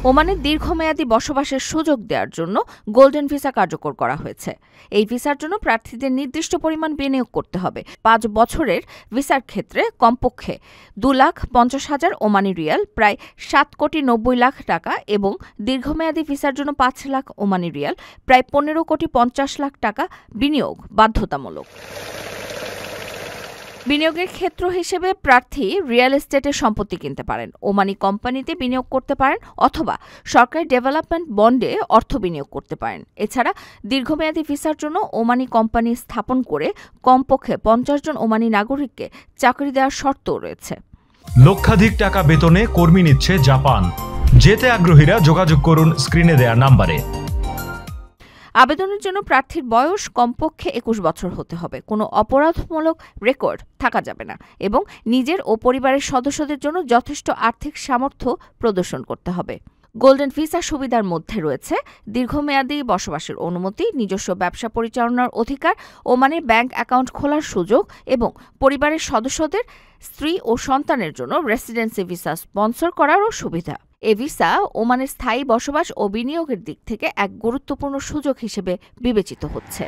ওমানে দীর্ঘমেয়াদী বসবাসের সুযোগ দেওয়ার জন্য গোল্ডেন ভিসা কার্যকর করা হয়েছে। এই ভিসার জন্য প্রার্থীদের নির্দিষ্ট পরিমাণ বিনিয়োগ করতে হবে। ৫ বছরের ভিসার ক্ষেত্রে কমপক্ষে ২,৫০,০০০ ওমানি রিয়াল, প্রায় ৭,৯০,০০,০০০ টাকা এবং দীর্ঘমেয়াদী ভিসার জন্য ৫ লাখ ওমানি রিয়াল, প্রায় ১৫,৫০,০০,০০০ টাকা বিনিয়োগ বাধ্যতামূলক। বিনিয়োগের ক্ষেত্র হিসেবে প্রার্থী রিয়েল এস্টেটের সম্পত্তি কিনতে পারেন, ওমানি কোম্পানিতে বিনিয়োগ করতে পারেন অথবা সরকারি ডেভেলপমেন্ট বন্ডে অর্থ বিনিয়োগ করতে পারেন। এছাড়া দীর্ঘমেয়াদী ভিসার জন্য ওমানি কোম্পানি স্থাপন করে কমপক্ষে ৫০ জন ওমানি নাগরিককে চাকরি দেওয়ার শর্তও রয়েছে। লক্ষাধিক টাকা বেতনে কর্মী নিচ্ছে জাপান। যেতে আগ্রহীরা যোগাযোগ করুন স্ক্রিনে দেয়া নাম্বারে। আবেদনের জন্য প্রার্থীর বয়স কমপক্ষে ২১ বছর হতে হবে, কোনো অপরাধমূলক রেকর্ড থাকা যাবে না এবং নিজের ও পরিবারের সদস্যদের জন্য যথেষ্ট আর্থিক সামর্থ্য প্রদর্শন করতে হবে। গোল্ডেন ভিসা সুবিধার মধ্যে রয়েছে দীর্ঘমেয়াদী বসবাসের অনুমতি, নিজস্ব ব্যবসা পরিচালনার অধিকার, ওমানে ব্যাংক অ্যাকাউন্ট খোলার সুযোগ এবং পরিবারের সদস্যদের স্ত্রী ও সন্তানের জন্য রেসিডেন্সি ভিসা স্পন্সর করারও সুবিধা। এ ভিসা ওমানের স্থায়ী বসবাস ও বিনিয়োগের দিক থেকে এক গুরুত্বপূর্ণ সুযোগ হিসেবে বিবেচিত হচ্ছে।